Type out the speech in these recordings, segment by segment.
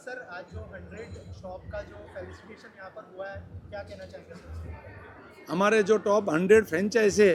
Sir आज जो 100 shop का जो फेलिसिटेशन यहाँ पर हुआ है, क्या कहना चाहेंगे सर? हमारे जो टॉप 100 फ्रेंचाइज है,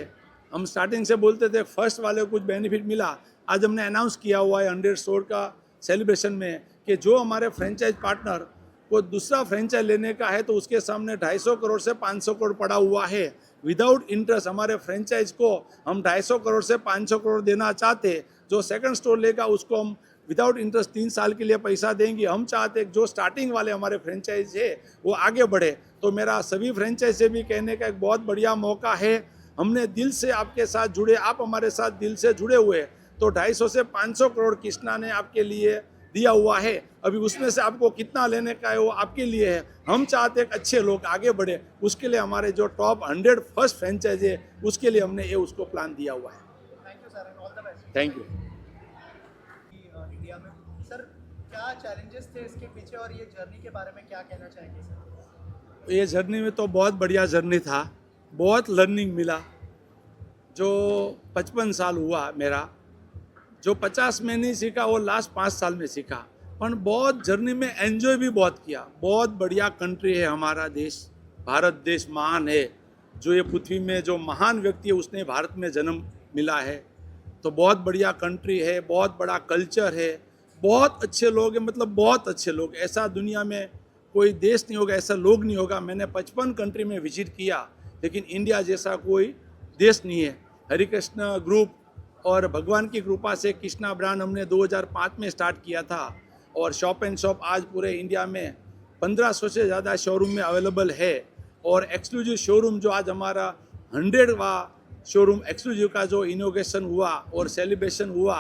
हम स्टार्टिंग से बोलते थे फर्स्ट वाले को कुछ बेनिफिट मिला। आज हमने अनाउंस किया हुआ है 100 स्टोर का सेलिब्रेशन में कि जो हमारे फ्रेंचाइज पार्टनर को दूसरा फ्रेंचाइज लेने का है तो उसके सामने 250 करोड़ से 500 करोड़ पड़ा हुआ है। विदाउट इंटरेस्ट हमारे फ्रेंचाइज को हम 250 करोड़ से 500 करोड़ देना चाहते। जो सेकंड स्टोर लेगा उसको हम विदाउट इंटरेस्ट 3 साल के लिए पैसा देंगे। हम चाहते जो स्टार्टिंग वाले हमारे फ्रेंचाइज है वो आगे बढ़े। तो मेरा सभी फ्रेंचाइज से भी कहने का एक बहुत बढ़िया मौका है। हमने दिल से आपके साथ जुड़े, आप हमारे साथ दिल से जुड़े हुए, तो 250 से 500 करोड़ कृष्णा ने आपके लिए दिया हुआ है। अभी उसमें से आपको कितना लेने का है वो आपके लिए है। हम चाहते हैं अच्छे लोग आगे बढ़े, उसके लिए हमारे जो टॉप 100 फर्स्ट फ्रेंचाइज है उसके लिए हमने ये उसको प्लान दिया हुआ है। Thank you sir and all the best. Thank you. India में सर क्या चैलेंजेस थे इसके पीछे और ये जर्नी के बारे में क्या कहना चाहेंगे सर? ये जर्नी में तो बहुत बढ़िया जर्नी था, बहुत लर्निंग मिला। जो 55 साल हुआ मेरा, जो 50 में नहीं सीखा वो लास्ट 5 साल में सीखा। पर बहुत जर्नी में एंजॉय भी बहुत किया। बहुत बढ़िया कंट्री है हमारा देश। भारत देश महान है। जो ये पृथ्वी में जो महान व्यक्ति है उसने भारत में जन्म मिला है। तो बहुत बढ़िया कंट्री है, बहुत बड़ा कल्चर है, बहुत अच्छे लोग हैं, मतलब बहुत अच्छे लोग। ऐसा दुनिया में कोई देश नहीं होगा, ऐसा लोग नहीं होगा। मैंने 55 कंट्री में विजिट किया, लेकिन इंडिया जैसा कोई देश नहीं है। हरिकृष्ण ग्रुप और भगवान की कृपा से कृष्णा ब्रांड हमने 2005 में स्टार्ट किया था और शॉप एंड शॉप आज पूरे इंडिया में 1500 से ज़्यादा शोरूम में अवेलेबल है। और एक्सक्लूसिव शोरूम जो आज हमारा 100वां शोरूम एक्सक्लूसिव का जो इनोग्रेशन हुआ और सेलिब्रेशन हुआ,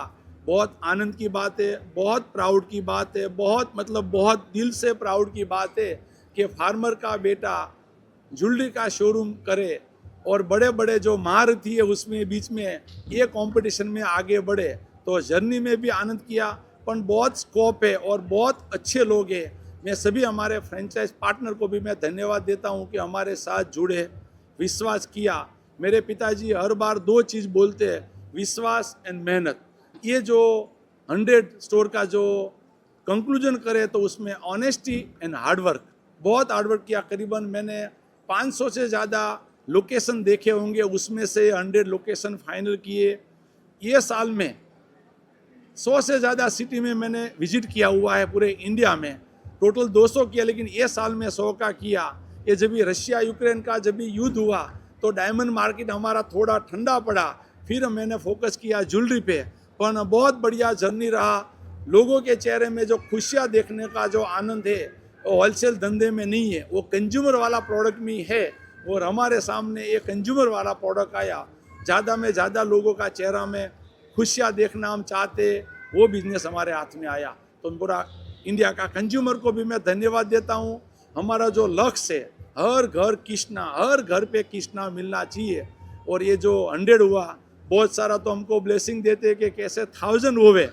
बहुत आनंद की बात है, बहुत प्राउड की बात है, बहुत दिल से प्राउड की बात है कि फार्मर का बेटा ज्वेलरी का शोरूम करे और बड़े बड़े जो महारथी है उसमें बीच में ये कंपटीशन में आगे बढ़े। तो जर्नी में भी आनंद किया, पर बहुत स्कोप है और बहुत अच्छे लोग हैं। मैं सभी हमारे फ्रेंचाइज पार्टनर को भी मैं धन्यवाद देता हूँ कि हमारे साथ जुड़े, विश्वास किया। मेरे पिताजी हर बार 2 चीज़ बोलते हैं, विश्वास एंड मेहनत। ये जो 100 स्टोर का जो कंक्लूजन करे तो उसमें ऑनेस्टी एंड हार्डवर्क, बहुत हार्डवर्क किया। करीबन मैंने 500 से ज़्यादा लोकेशन देखे होंगे, उसमें से 100 लोकेशन फाइनल किए। ये साल में 100 से ज़्यादा सिटी में मैंने विजिट किया हुआ है पूरे इंडिया में। टोटल 200 किया, लेकिन ये साल में 100 का किया। ये जब भी रशिया यूक्रेन का जब भी युद्ध हुआ तो डायमंड मार्केट हमारा थोड़ा ठंडा पड़ा, फिर मैंने फोकस किया ज्वेलरी पे। पर बहुत बढ़िया जर्नी रहा। लोगों के चेहरे में जो खुशियाँ देखने का जो आनंद है वो होलसेल धंधे में नहीं है, वो कंज्यूमर वाला प्रोडक्ट में है। और हमारे सामने ये कंज्यूमर वाला प्रोडक्ट आया, ज़्यादा में ज़्यादा लोगों का चेहरा में खुशियाँ देखना हम चाहते, वो बिजनेस हमारे हाथ में आया। तो पूरा इंडिया का कंज्यूमर को भी मैं धन्यवाद देता हूँ। हमारा जो लक्ष्य है, हर घर कृष्णा, हर घर पे कृष्णा मिलना चाहिए। और ये जो 100 हुआ, बहुत सारा तो हमको ब्लेसिंग देते कि कैसे 1000 हुए,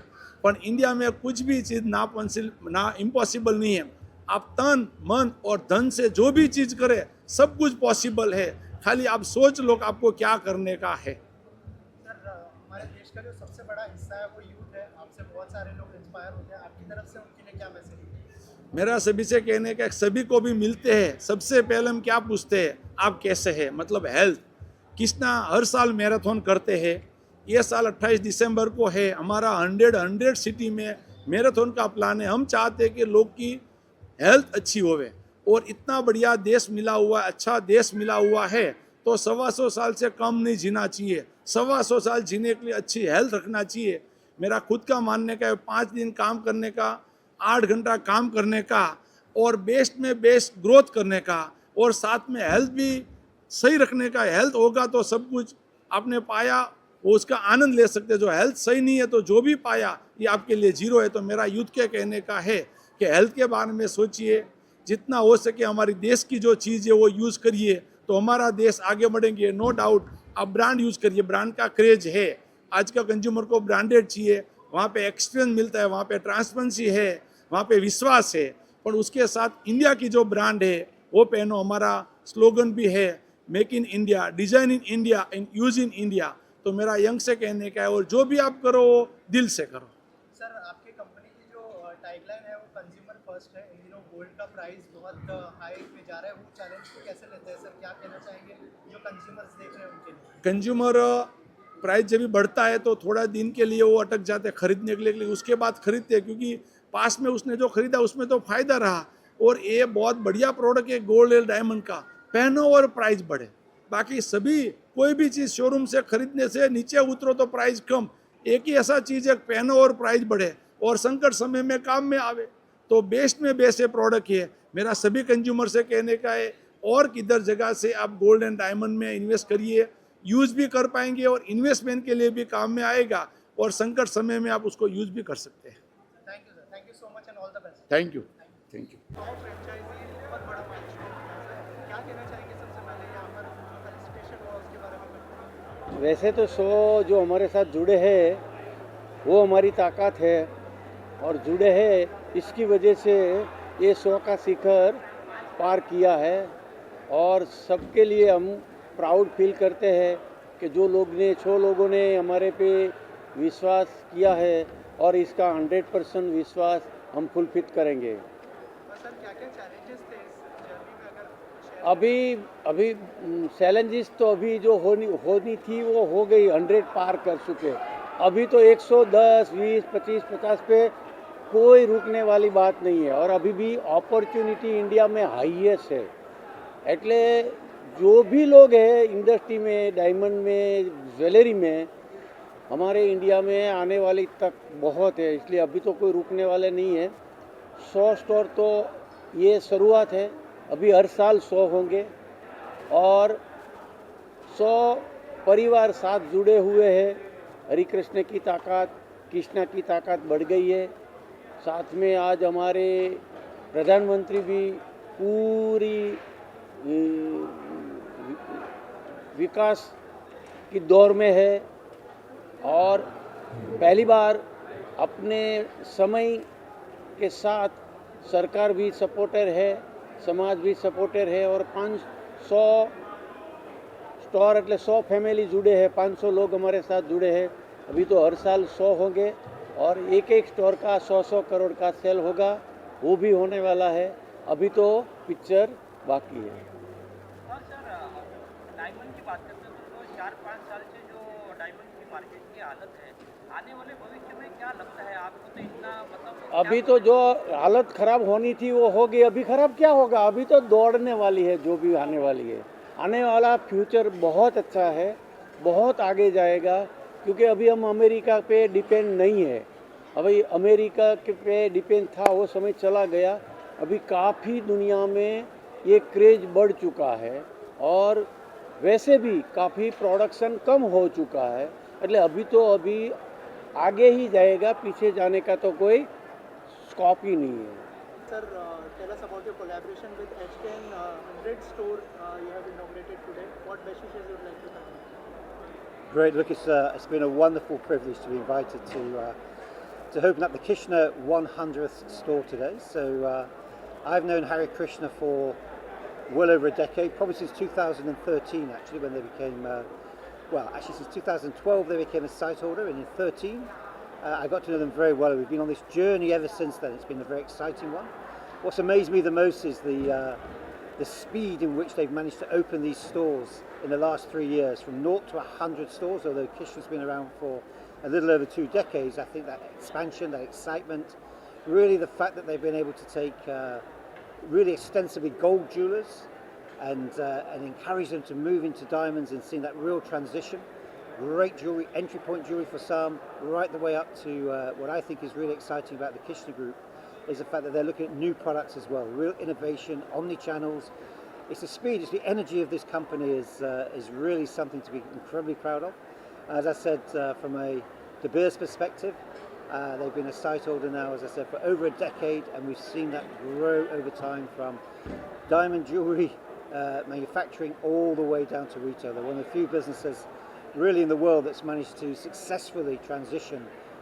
पर इंडिया में कुछ भी चीज़ ना इम्पॉसिबल नहीं है। आप तन मन और धन से जो भी चीज़ करें सब कुछ पॉसिबल है। खाली आप सोच लो कि आपको क्या करने का है। सर हमारे देश का जो सबसे बड़ा हिस्सा है वो यूथ है। आपसे बहुत सारे लोग इंस्पायर होते हैं, आपकी तरफ से उनके लिए क्या मैसेज है? मेरा सभी से कहने का, सभी को भी मिलते हैं, सबसे पहले हम क्या पूछते हैं, आप कैसे हैं, मतलब हेल्थ। कृष्णा हर साल मैराथन करते हैं। ये साल 28 दिसंबर को है हमारा 100 सिटी में मैराथन का प्लान है। हम चाहते हैं कि लोग की हेल्थ अच्छी होवे। और इतना बढ़िया देश मिला हुआ, अच्छा देश मिला हुआ है, तो 125 साल से कम नहीं जीना चाहिए। 125 साल जीने के लिए अच्छी हेल्थ रखना चाहिए। मेरा खुद का मानने का है, 5 दिन काम करने का, 8 घंटा काम करने का, और बेस्ट में बेस्ट ग्रोथ करने का, और साथ में हेल्थ भी सही रखने का। हेल्थ होगा तो सब कुछ आपने पाया वो उसका आनंद ले सकते। जो हेल्थ सही नहीं है तो जो भी पाया ये आपके लिए जीरो है। तो मेरा यूथ के कहने का है कि हेल्थ के बारे में सोचिए, जितना हो सके हमारी देश की जो चीज़ है वो यूज़ करिए, तो हमारा देश आगे बढ़ेंगे। नो डाउट आप ब्रांड यूज़ करिए, ब्रांड का क्रेज है। आज का कंज्यूमर को ब्रांडेड चाहिए, वहाँ पे एक्सपीरियंस मिलता है, वहाँ पे ट्रांसपेरेंसी है, वहाँ पे विश्वास है। पर उसके साथ इंडिया की जो ब्रांड है वो पहनो। हमारा स्लोगन भी है, make in India, design in India and use in India. तो मेरा यंग से कहने का है, और जो भी आप करो वो दिल से करो। सर आपकी कंपनी की जो टैगलाइन है वो कंज्यूमर फर्स्ट है, इन दिनों गोल्ड का प्राइस बहुत हाई पे जा रहा है, वो चैलेंज को कैसे लेते हैं सर? क्या कहना चाहेंगे जो कंज्यूमर्स देख रहे हैं उनके लिए? कंज्यूमर प्राइस जब भी बढ़ता है तो थोड़ा दिन के लिए वो अटक जाते हैं खरीदने के लिए, उसके बाद खरीदते हैं क्योंकि पास में उसने जो खरीदा उसमें तो फायदा रहा। और ये बहुत बढ़िया प्रोडक्ट है गोल्ड और डायमंड का, पहनो और प्राइस बढ़े। बाकी सभी कोई भी चीज़ शोरूम से खरीदने से नीचे उतरो तो प्राइस कम, एक ही ऐसा चीज़ है पहनो और प्राइस बढ़े और संकट समय में काम में आवे। तो बेस्ट में बेस्ट ये प्रोडक्ट है। मेरा सभी कंज्यूमर से कहने का है और किधर जगह से आप गोल्ड एंड डायमंड में इन्वेस्ट करिए, यूज़ भी कर पाएंगे और इन्वेस्टमेंट के लिए भी काम में आएगा और संकट समय में आप उसको यूज़ भी कर सकते हैं। Thank you sir, thank you so much and all the best. Thank you. Thank you. Top franchisee बहुत बड़ा माइलस्टोन है सर, क्या कहना चाहेंगे सबसे पहले यहाँ पर फेलिसिटेशन हुआ उसके बारे में? वैसे तो 100 जो हमारे साथ जुड़े हैं वो हमारी ताकत है और जुड़े हैं इसकी वजह से ये 100 का शिखर पार किया है। और सबके लिए हम प्राउड फील करते हैं कि जो 100 लोगों ने हमारे पे विश्वास किया है और इसका 100% विश्वास हम फुलफिल करेंगे। और सर क्या क्या चैलेंजेस थे इस जर्नी में, अगर शेयर अभी चैलेंजेस तो अभी जो होनी थी वो हो गई, 100 पार कर चुके। अभी तो 110, 20, 25, 50 पे कोई रुकने वाली बात नहीं है और अभी भी अपॉर्चुनिटी इंडिया में हाईएस्ट है। એટલે जो भी लोग हैं इंडस्ट्री में, डायमंड में, ज्वेलरी में, हमारे इंडिया में आने वाली तक बहुत है, इसलिए अभी तो कोई रुकने वाले नहीं है। 100 स्टोर तो ये शुरुआत है, अभी हर साल 100 होंगे और 100 परिवार साथ जुड़े हुए हैं। हरि कृष्ण की ताकत, कृष्णा की ताकत बढ़ गई है। साथ में आज हमारे प्रधानमंत्री भी पूरी विकास की दौर में है और पहली बार अपने समय के साथ सरकार भी सपोर्टर है, समाज भी सपोर्टर है और 500 स्टोर એટલે 100 फैमिली जुड़े हैं, 500 लोग हमारे साथ जुड़े हैं। अभी तो हर साल 100 होंगे और एक एक स्टोर का 100 करोड़ का सेल होगा, वो भी होने वाला है। अभी तो पिक्चर बाकी है। और सर डायमंड की बात करते हैं तो 4-5 साल से जो डायमंड की मार्केट की हालत है, आने वाले भविष्य में क्या लगता है आपको? तो इतना मतलब अभी तो जो हालत खराब होनी थी वो हो गई, अभी खराब क्या होगा? अभी तो दौड़ने वाली है जो भी आने वाली है। आने वाला फ्यूचर बहुत अच्छा है, बहुत आगे जाएगा क्योंकि अभी हम अमेरिका पे डिपेंड नहीं है। अभी अमेरिका के पे डिपेंड था, वो समय चला गया। अभी काफ़ी दुनिया में ये क्रेज बढ़ चुका है और वैसे भी काफ़ी प्रोडक्शन कम हो चुका है, એટલે अभी आगे ही जाएगा, पीछे जाने का तो कोई स्कोप ही नहीं है। Sir, tell us about your collaboration with HKN 100 store you have inaugurated today. What best wishes you would like to thank? Great, look, it's been a wonderful privilege to be invited to open up the Krishna 100th store today. So I've known Hare Krishna for well over a decade, probably since 2013 actually, when they became, actually since 2012 they became a site holder, and in 13 I got to know them very well. We've been on this journey ever since then. It's been a very exciting one. What's amazed me the most is the speed in which they've managed to open these stores in the last 3 years, from 0 to 100 stores. Although Krishna's been around for a little over 2 decades, I think that expansion, that excitement, really the fact that they've been able to take really extensively gold jewelers and encourage them to move into diamonds, and seeing that real transition. Great jewelry, entry point jewelry for some, right the way up to what I think is really exciting about the Krishna Group is the fact that they're looking at new products as well, real innovation, omni-channels. It's the speed, it's the energy of this company is really something to be incredibly proud of. As I said, from a De Beers perspective, they've been a site holder now, as I said, for over a decade, and we've seen that grow over time from diamond jewelry manufacturing all the way down to retail. They're one of the few businesses really in the world that's managed to successfully transition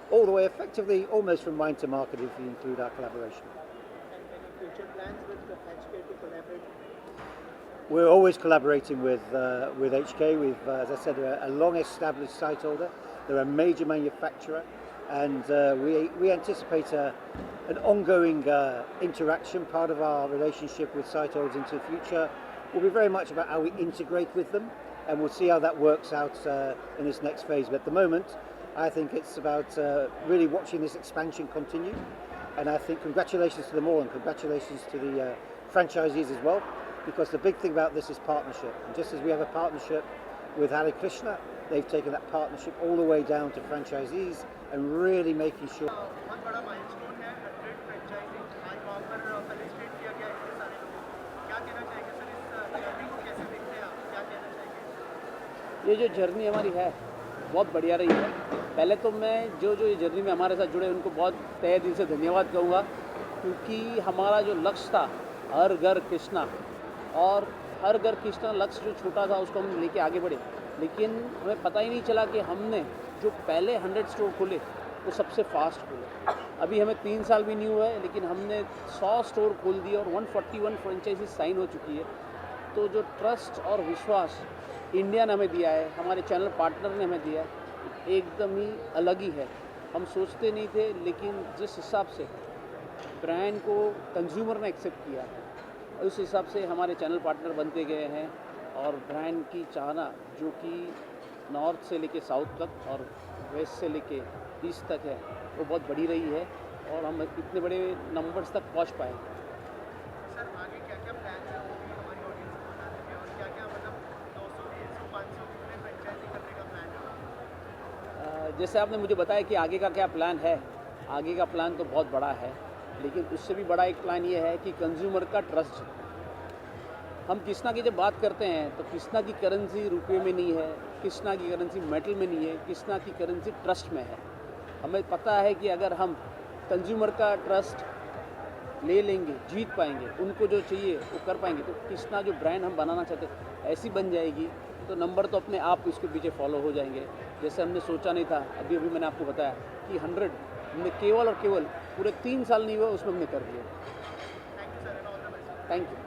all the way effectively almost from mind to market, if you include our collaboration. And any future plans with the HK to collaborate? We're always collaborating with HK. We've, as I said, they're a long-established site holder. They're a major manufacturer. and we anticipate an ongoing interaction. Part of our relationship with Sightholds into the future will be very much about how we integrate with them, and we'll see how that works out in this next phase. But at the moment, I think it's about really watching this expansion continue, and I think congratulations to them all, and congratulations to the franchisees as well, because the big thing about this is partnership. And just as we have a partnership with Hare Krishna, they've taken that partnership all the way down to franchisees and really making sure. बहुत बड़ा milestone है 100 franchise आज वहाँ पर felicitate किया गया इतने सारे लोगों को क्या कहना चाहेंगे सर इस जर्नी को कैसे देखते हैं आप क्या कहना चाहेंगे ये जो जर्नी हमारी है बहुत बढ़िया रही है। पहले तो मैं जो ये जर्नी में हमारे साथ जुड़े उनको बहुत तहे दिल से धन्यवाद कहूँगा, क्योंकि हमारा जो लक्ष्य था हर घर कृष्णा, और हर घर कृष्णा लक्ष्य जो छोटा था उसको हम लेके आगे बढ़े, लेकिन हमें पता ही नहीं चला कि हमने जो पहले 100 स्टोर खोले वो सबसे फास्ट खोले। अभी हमें 3 साल भी नहीं हुआ है, लेकिन हमने 100 स्टोर खोल दिए और 141 फ्रेंचाइजी साइन हो चुकी है। तो जो ट्रस्ट और विश्वास इंडिया ने हमें दिया है, हमारे चैनल पार्टनर ने हमें दिया है, एकदम ही अलग ही है। हम सोचते नहीं थे, लेकिन जिस हिसाब से ब्रांड को कंज्यूमर ने एक्सेप्ट किया है उस हिसाब से हमारे चैनल पार्टनर बनते गए हैं, और ब्रांड की चाहना जो कि नॉर्थ से लेके साउथ तक और वेस्ट से लेके ईस्ट तक है वो बहुत बड़ी रही है, और हम इतने बड़े नंबर्स तक पहुंच पाए। सर आगे क्या क्या प्लान है वो भी हमारी ऑडियंस को बताने में, और क्या क्या मतलब 200 300 500 कितने फ्रेंचाइजी करने का प्लान है? जैसे आपने मुझे बताया कि आगे का क्या प्लान है, आगे का प्लान तो बहुत बड़ा है, लेकिन उससे भी बड़ा एक प्लान ये है कि कंज्यूमर का ट्रस्ट। हम कृष्णा की जब बात करते हैं तो कृष्णा की करेंसी रुपये में नहीं है, कृष्णा की करेंसी मेटल में नहीं है, कृष्णा की करेंसी ट्रस्ट में है। हमें पता है कि अगर हम कंज्यूमर का ट्रस्ट ले लेंगे, जीत पाएंगे, उनको जो चाहिए वो कर पाएंगे, तो कृष्णा जो ब्रांड हम बनाना चाहते हैं ऐसी बन जाएगी, तो नंबर तो अपने आप इसके पीछे फॉलो हो जाएंगे। जैसे हमने सोचा नहीं था, अभी मैंने आपको बताया कि 100 हमने केवल और केवल पूरे 3 साल नहीं हुआ उसमें हमने कर दिया। Thank you sir and all the best. Thank you.